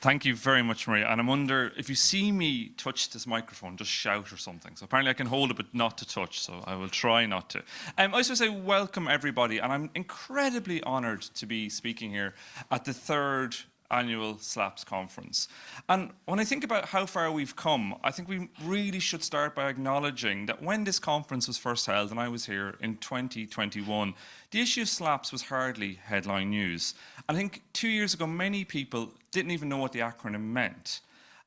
Thank you very much, Maria. And I wonder, if you see me touch this microphone, just shout or something. So apparently I can hold it, but not to touch, so I will try not to. I just want to say welcome, everybody, and I'm incredibly honoured to be speaking here at the 3rd annual SLAPP's conference. And when I think about how far we've come, I think we really should start by acknowledging that when this conference was first held, and I was here in 2021, the issue of SLAPPs was hardly headline news. I think 2 years ago, many people didn't even know what the acronym meant.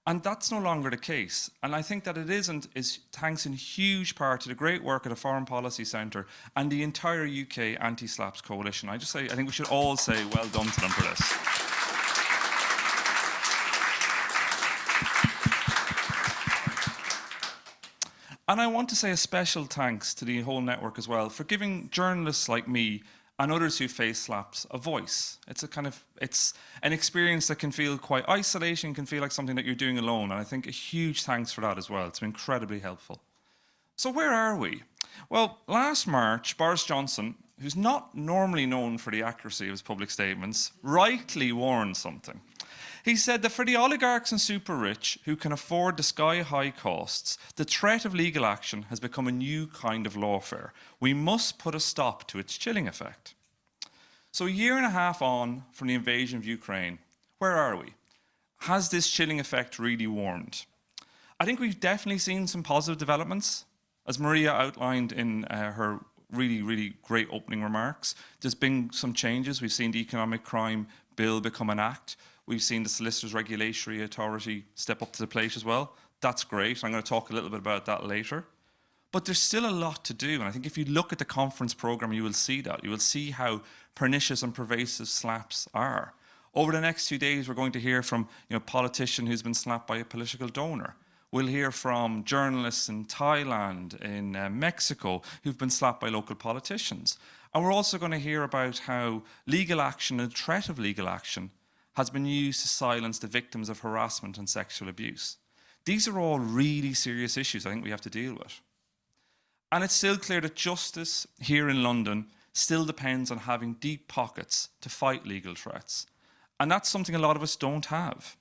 And that's no longer the case. And I think that it is thanks in huge part to the great work of the Foreign Policy Centre and the entire UK Anti-SLAPPs Coalition. I think we should all say well done to them for this. And I want to say a special thanks to the whole network as well for giving journalists like me and others who face SLAPPs a voice. It's an experience that can feel quite isolating, can feel like something that you're doing alone. And I think a huge thanks for that as well. It's been incredibly helpful. So where are we? Well, last March, Boris Johnson, who's not normally known for the accuracy of his public statements, rightly warned something. He said that for the oligarchs and super rich who can afford the sky-high costs, the threat of legal action has become a new kind of lawfare. We must put a stop to its chilling effect. So a year and a half on from the invasion of Ukraine, where are we? Has this chilling effect really warmed? I think we've definitely seen some positive developments. As Maria outlined in her really, really great opening remarks, there's been some changes. We've seen the Economic Crime Bill become an act. We've seen the Solicitors Regulatory Authority step up to the plate as well. That's great. I'm going to talk a little bit about that later. But there's still a lot to do. And I think if you look at the conference programme, you will see that. You will see how pernicious and pervasive SLAPPs are. Over the next few days, we're going to hear from a politician who's been slapped by a political donor. We'll hear from journalists in Thailand, in Mexico, who've been slapped by local politicians. And we're also going to hear about how legal action and threat of legal action has been used to silence the victims of harassment and sexual abuse. These are all really serious issues I think we have to deal with. And it's still clear that justice here in London still depends on having deep pockets to fight legal threats. And that's something a lot of us don't have.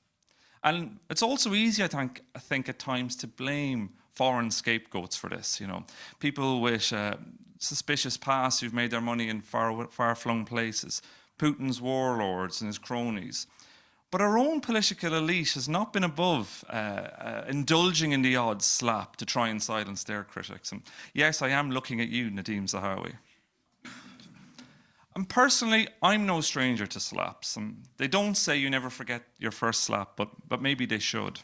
And it's also easy, I think at times, to blame foreign scapegoats for this. People with suspicious past who've made their money in far-flung places, Putin's warlords and his cronies. But our own political elite has not been above indulging in the odd slap to try and silence their critics. And yes, I am looking at you, Nadeem Zahawi. And personally, I'm no stranger to slaps. And they don't say you never forget your first slap, but maybe they should.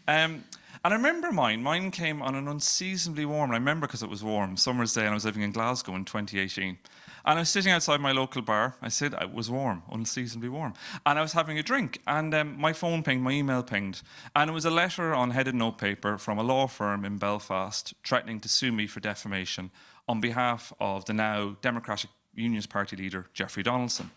And I remember mine came on an unseasonably warm, and I remember because it was warm, summer's day, and I was living in Glasgow in 2018. And I was sitting outside my local bar. I said it was warm, unseasonably warm. And I was having a drink, and my phone pinged, my email pinged. And it was a letter on headed notepaper from a law firm in Belfast threatening to sue me for defamation on behalf of the now Democratic Unionist Party leader, Jeffrey Donaldson.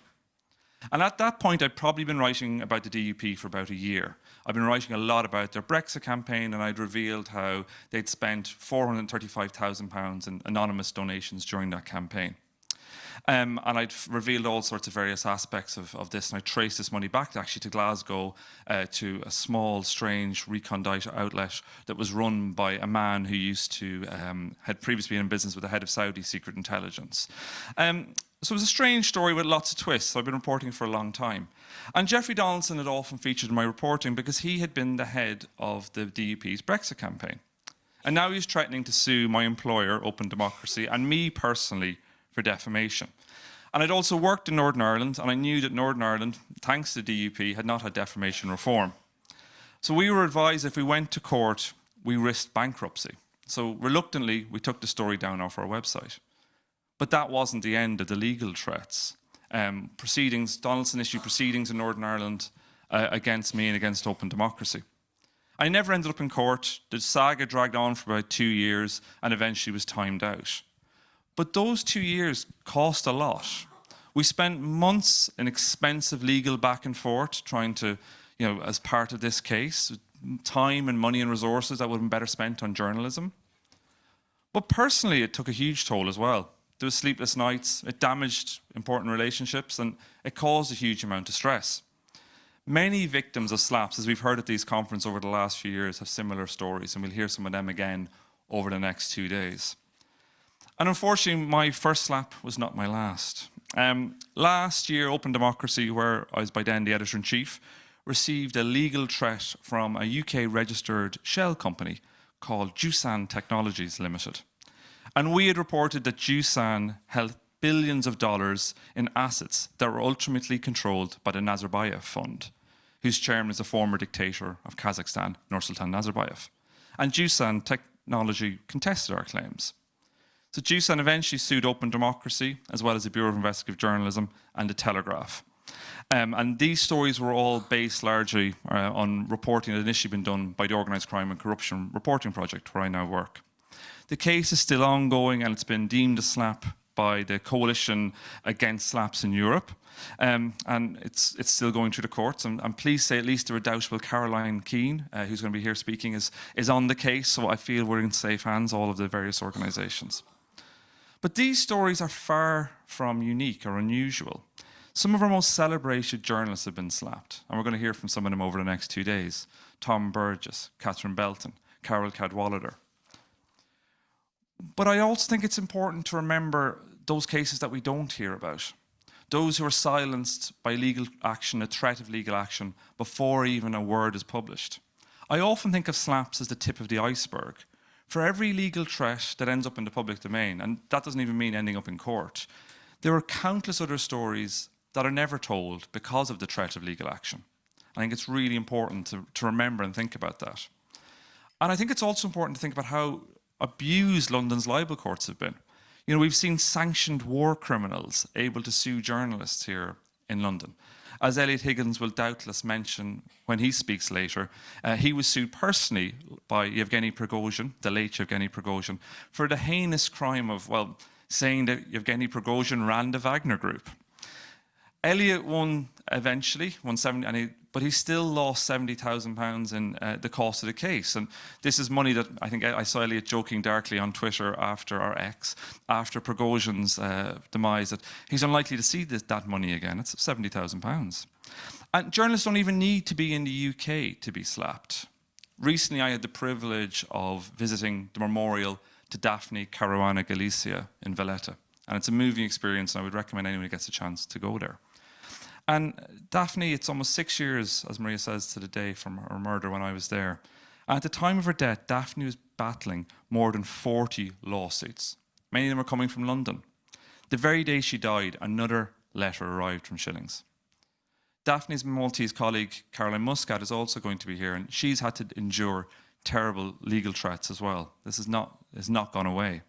And at that point, I'd probably been writing about the DUP for about a year. I'd been writing a lot about their Brexit campaign, and I'd revealed how they'd spent £435,000 in anonymous donations during that campaign. And I'd revealed all sorts of various aspects of this, and I traced this money back actually to Glasgow, to a small, strange recondite outlet that was run by a man who had previously been in business with the head of Saudi secret intelligence. So it was a strange story with lots of twists. I've been reporting for a long time. And Jeffrey Donaldson had often featured in my reporting because he had been the head of the DUP's Brexit campaign. And now he's threatening to sue my employer, Open Democracy, and me personally for defamation. And I'd also worked in Northern Ireland, and I knew that Northern Ireland, thanks to the DUP, had not had defamation reform. So we were advised if we went to court, we risked bankruptcy. So reluctantly, we took the story down off our website. But that wasn't the end of the legal threats. Donaldson issued proceedings in Northern Ireland against me and against Open Democracy. I never ended up in court. The saga dragged on for about 2 years and eventually was timed out. But those 2 years cost a lot. We spent months in expensive legal back and forth trying to, as part of this case, time and money and resources that would have been better spent on journalism. But personally, it took a huge toll as well. There was sleepless nights, it damaged important relationships, and it caused a huge amount of stress. Many victims of SLAPPs, as we've heard at these conferences over the last few years, have similar stories, and we'll hear some of them again over the next 2 days. And unfortunately, my first SLAPP was not my last. Last year, Open Democracy, where I was by then the editor-in-chief, received a legal threat from a UK-registered shell company called Jusan Technologies Limited. And we had reported that Jusan held billions of dollars in assets that were ultimately controlled by the Nazarbayev Fund, whose chairman is a former dictator of Kazakhstan, Nursultan Nazarbayev. And Jusan Technology contested our claims. So Jusan eventually sued Open Democracy, as well as the Bureau of Investigative Journalism and the Telegraph. And these stories were all based largely on reporting that had initially been done by the Organised Crime and Corruption Reporting Project, where I now work. The case is still ongoing, and it's been deemed a SLAPP by the Coalition Against SLAPPs in Europe. And it's still going through the courts. I'm pleased to say at least the redoubtable Caroline Keane, who's going to be here speaking, is on the case. So I feel we're in safe hands, all of the various organisations. But these stories are far from unique or unusual. Some of our most celebrated journalists have been SLAPPed, and we're going to hear from some of them over the next 2 days. Tom Burgess, Catherine Belton, Carol Cadwallader. But I also think it's important to remember those cases that we don't hear about. Those who are silenced by legal action, a threat of legal action, before even a word is published. I often think of SLAPPs as the tip of the iceberg. For every legal threat that ends up in the public domain, and that doesn't even mean ending up in court, there are countless other stories that are never told because of the threat of legal action. I think it's really important to remember and think about that. And I think it's also important to think about how abused London's libel courts have been. You know, we've seen sanctioned war criminals able to sue journalists here in London. As Elliot Higgins will doubtless mention when he speaks later, he was sued personally by Yevgeny Prigozhin, the late Yevgeny Prigozhin, for the heinous crime of, well, saying that Yevgeny Prigozhin ran the Wagner Group. Elliot won eventually, but he still lost £70,000 in the cost of the case. And this is money that I think I saw Elliot joking darkly on Twitter after Prigozhin's demise, that he's unlikely to see that money again. It's £70,000. And journalists don't even need to be in the UK to be SLAPPed. Recently, I had the privilege of visiting the memorial to Daphne Caruana Galizia in Valletta. And it's a moving experience, and I would recommend anyone who gets a chance to go there. And Daphne, it's almost 6 years, as Maria says, to the day from her murder when I was there. And at the time of her death, Daphne was battling more than 40 lawsuits. Many of them were coming from London. The very day she died, another letter arrived from Shillings. Daphne's Maltese colleague, Caroline Muscat, is also going to be here, and she's had to endure terrible legal threats as well. This has not gone away.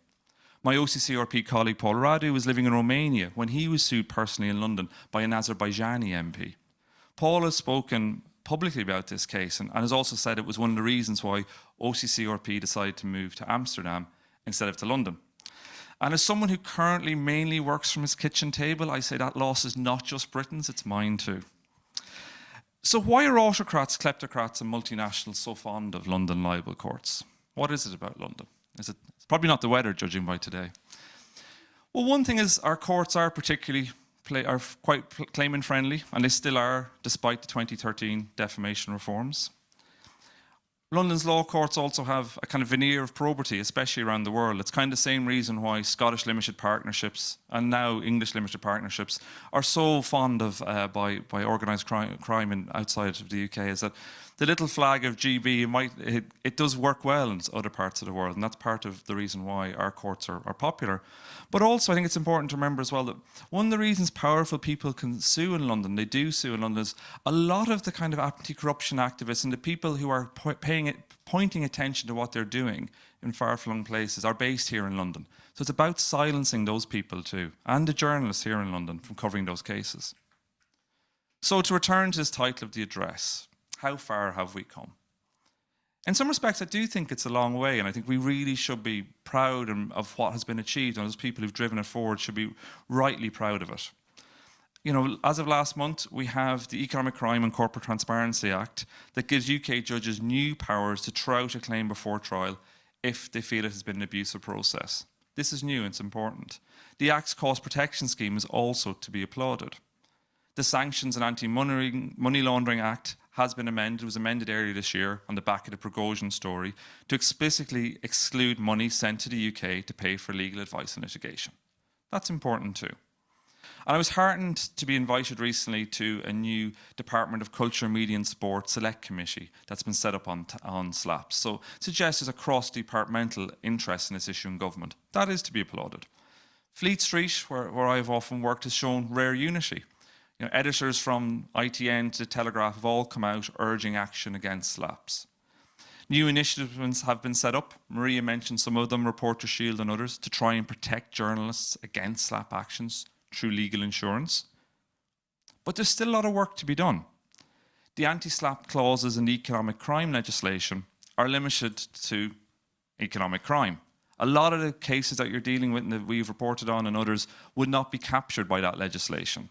My OCCRP colleague Paul Radu was living in Romania when he was sued personally in London by an Azerbaijani MP. Paul has spoken publicly about this case and has also said it was one of the reasons why OCCRP decided to move to Amsterdam instead of to London. And as someone who currently mainly works from his kitchen table, I say that loss is not just Britain's, it's mine too. So why are autocrats, kleptocrats and multinationals so fond of London libel courts? What is it about London? It's probably not the weather, judging by today. Well, one thing is our courts are quite claimant friendly, and they still are, despite the 2013 defamation reforms. London's law courts also have a kind of veneer of probity, especially around the world. It's kind of the same reason why Scottish limited partnerships and now English limited partnerships are so fond of by organised crime outside of the UK, is that the little flag of GB, it does work well in other parts of the world, and that's part of the reason why our courts are popular. But also, I think it's important to remember as well that one of the reasons powerful people can sue in London, they do sue in London, is a lot of the kind of anti-corruption activists and the people who are pointing attention to what they're doing in far-flung places are based here in London. So it's about silencing those people too, and the journalists here in London from covering those cases. So to return to this title of the address, how far have we come? In some respects, I do think it's a long way, and I think we really should be proud of what has been achieved, and those people who've driven it forward should be rightly proud of it. You know, as of last month, we have the Economic Crime and Corporate Transparency Act that gives UK judges new powers to throw out a claim before trial if they feel it has been an abusive process. This is new and it's important. The Act's cost protection scheme is also to be applauded. The Sanctions and Anti-Money Laundering Act has been amended. It was amended earlier this year on the back of the Prigozhin story to explicitly exclude money sent to the UK to pay for legal advice and litigation. That's important too. And I was heartened to be invited recently to a new Department of Culture, Media and Sport Select Committee that's been set up on SLAPPs. So it suggests there's a cross-departmental interest in this issue in government. That is to be applauded. Fleet Street, where I've often worked, has shown rare unity. You know, editors from ITN to the Telegraph have all come out urging action against SLAPPs. New initiatives have been set up. Maria mentioned some of them, Reporter Shield and others, to try and protect journalists against SLAPP actions through legal insurance. But there's still a lot of work to be done. The anti-SLAPP clauses in the economic crime legislation are limited to economic crime. A lot of the cases that you're dealing with and that we've reported on and others would not be captured by that legislation.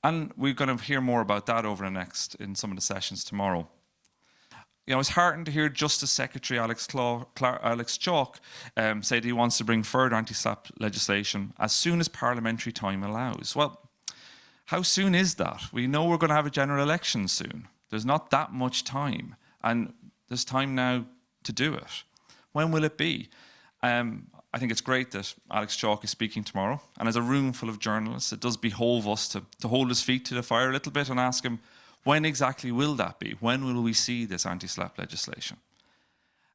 And we're going to hear more about that in some of the sessions tomorrow. You know, I was heartened to hear Justice Secretary Alex Chalk say that he wants to bring further anti-SLAPP legislation as soon as parliamentary time allows. Well, how soon is that? We know we're going to have a general election soon. There's not that much time, and there's time now to do it. When will it be? I think it's great that Alex Chalk is speaking tomorrow, and as a room full of journalists, it does behove us to hold his feet to the fire a little bit and ask him, when exactly will that be? When will we see this anti-SLAPP legislation?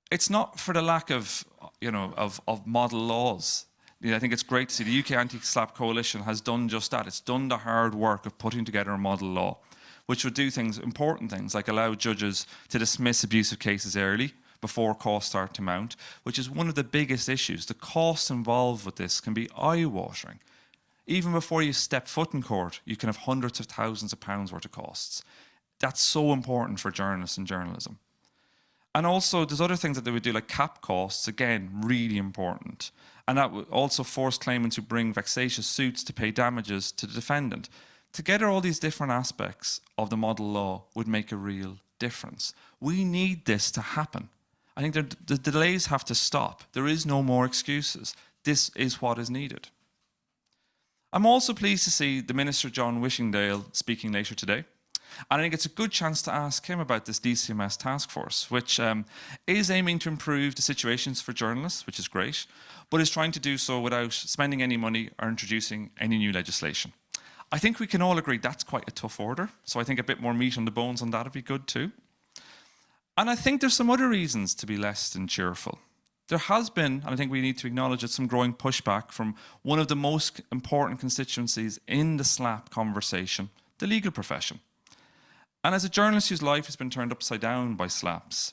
It's not for the lack of, of model laws. I think it's great to see the UK Anti-SLAPP Coalition has done just that. It's done the hard work of putting together a model law, which would do important things like allow judges to dismiss abusive cases early, before costs start to mount, which is one of the biggest issues. The costs involved with this can be eye-watering. Even before you step foot in court, you can have hundreds of thousands of pounds worth of costs. That's so important for journalists and journalism. And also, there's other things that they would do, like cap costs, again, really important. And that would also force claimants who bring vexatious suits to pay damages to the defendant. Together, all these different aspects of the model law would make a real difference. We need this to happen. I think the delays have to stop. There is no more excuses. This is what is needed. I'm also pleased to see the Minister John Wishingdale speaking later today. And I think it's a good chance to ask him about this DCMS task force, which is aiming to improve the situations for journalists, which is great, but is trying to do so without spending any money or introducing any new legislation. I think we can all agree that's quite a tough order. So I think a bit more meat on the bones on that would be good too. And I think there's some other reasons to be less than cheerful. There has been, and I think we need to acknowledge it, some growing pushback from one of the most important constituencies in the SLAPP conversation, the legal profession. And as a journalist whose life has been turned upside down by SLAPPs,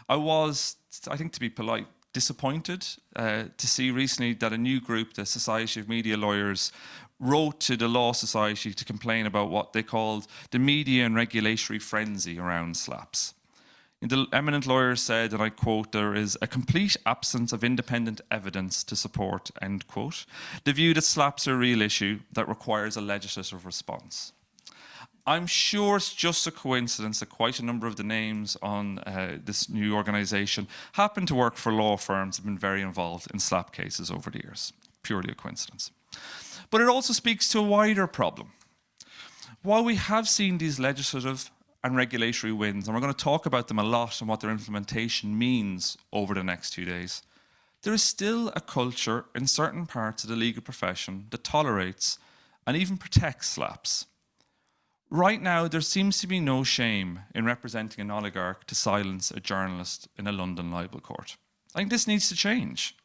I was, I think to be polite, disappointed to see recently that a new group, the Society of Media Lawyers, wrote to the Law Society to complain about what they called the media and regulatory frenzy around SLAPPs. The eminent lawyers said, and I quote, "There is a complete absence of independent evidence to support," end quote, the view that SLAPPs are a real issue that requires a legislative response. I'm sure it's just a coincidence that quite a number of the names on this new organisation happen to work for law firms and have been very involved in SLAPP cases over the years. Purely a coincidence. But it also speaks to a wider problem. While we have seen these legislative and regulatory wins, and we're going to talk about them a lot and what their implementation means over the next 2 days, there is still a culture in certain parts of the legal profession that tolerates and even protects SLAPPs. Right now, there seems to be no shame in representing an oligarch to silence a journalist in a London libel court. I think this needs to change.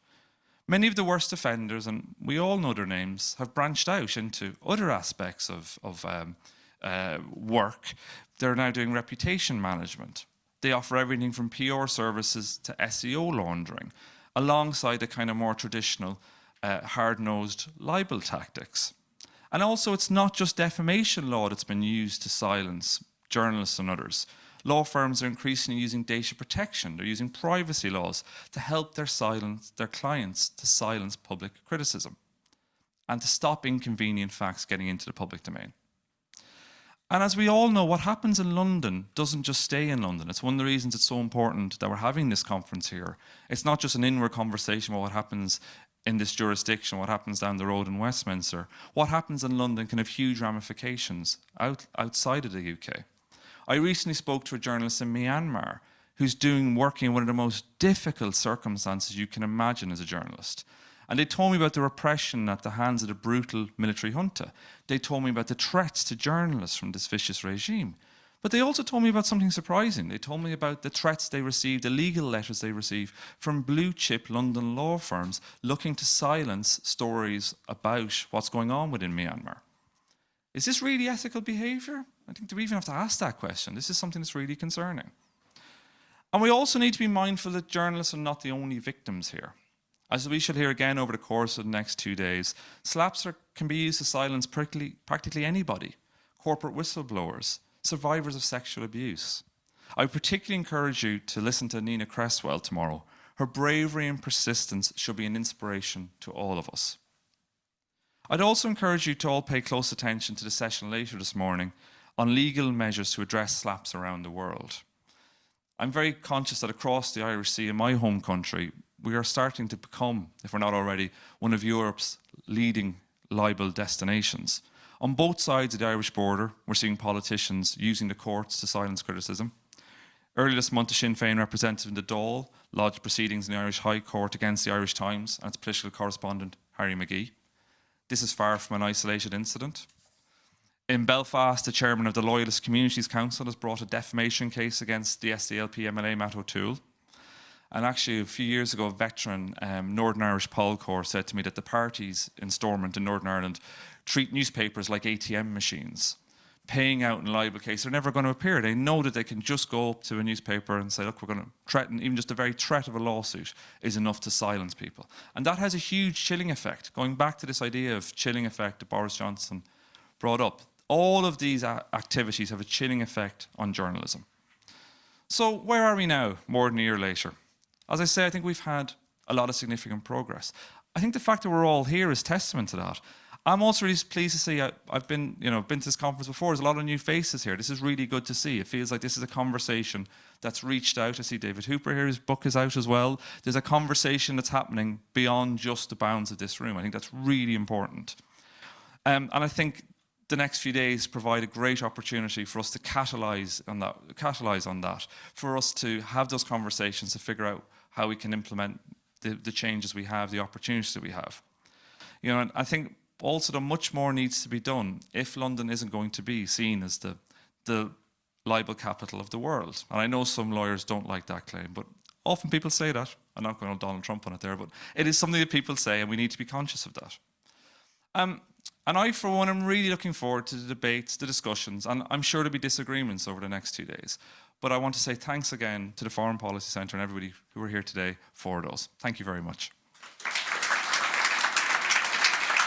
Many of the worst offenders, and we all know their names, have branched out into other aspects of work. They're now doing reputation management. They offer everything from PR services to SEO laundering, alongside the kind of more traditional hard-nosed libel tactics. And also, it's not just defamation law that's been used to silence journalists and others. Law firms are increasingly using data protection. They're using privacy laws to help their clients to silence public criticism and to stop inconvenient facts getting into the public domain. And as we all know, what happens in London doesn't just stay in London. It's one of the reasons it's so important that we're having this conference here. It's not just an inward conversation about what happens in this jurisdiction, what happens down the road in Westminster, what happens in London can have huge ramifications outside of the UK. I recently spoke to a journalist in Myanmar who's working in one of the most difficult circumstances you can imagine as a journalist. And they told me about the repression at the hands of the brutal military junta. They told me about the threats to journalists from this vicious regime. But they also told me about something surprising. They told me about the threats they received, the legal letters they received from blue-chip London law firms looking to silence stories about what's going on within Myanmar. Is this really ethical behaviour? I think we even have to ask that question. This is something that's really concerning. And we also need to be mindful that journalists are not the only victims here. As we shall hear again over the course of the next 2 days, SLAPPs can be used to silence practically anybody, corporate whistleblowers, survivors of sexual abuse. I would particularly encourage you to listen to Nina Cresswell tomorrow. Her bravery and persistence should be an inspiration to all of us. I'd also encourage you to all pay close attention to the session later this morning on legal measures to address SLAPPs around the world. I'm very conscious that across the Irish Sea in my home country, we are starting to become, if we're not already, one of Europe's leading libel destinations. On both sides of the Irish border, we're seeing politicians using the courts to silence criticism. Earlier this month, the Sinn Féin representative in the Dáil lodged proceedings in the Irish High Court against the Irish Times and its political correspondent, Harry McGee. This is far from an isolated incident. In Belfast, the chairman of the Loyalist Communities Council has brought a defamation case against the SDLP MLA Matt O'Toole. And actually, a few years ago, a veteran Northern Irish poll corps said to me that the parties in Stormont in Northern Ireland treat newspapers like ATM machines, paying out in a libel case. They're never going to appear. They know that they can just go up to a newspaper and say, look, we're going to threaten, even just the very threat of a lawsuit is enough to silence people. And that has a huge chilling effect. Going back to this idea of chilling effect that Boris Johnson brought up, all of these activities have a chilling effect on journalism. So where are we now, more than a year later? As I say, I think we've had a lot of significant progress. I think the fact that we're all here is testament to that. I'm also really pleased to see, I've been to this conference before, there's a lot of new faces here. This is really good to see. It feels like this is a conversation that's reached out. I see David Hooper here, his book is out as well. There's a conversation that's happening beyond just the bounds of this room. I think that's really important. And I think the next few days provide a great opportunity for us to catalyse on that, for us to have those conversations, to figure out how we can implement the changes we have, the opportunities that we have. And I think also that much more needs to be done if London isn't going to be seen as the libel capital of the world. And I know some lawyers don't like that claim, but often people say that. I'm not going to Donald Trump on it there, but it is something that people say, and we need to be conscious of that. And I, for one, am really looking forward to the debates, the discussions, and I'm sure there'll be disagreements over the next 2 days. But I want to say thanks again to the Foreign Policy Centre and everybody who were here today for those. Thank you very much.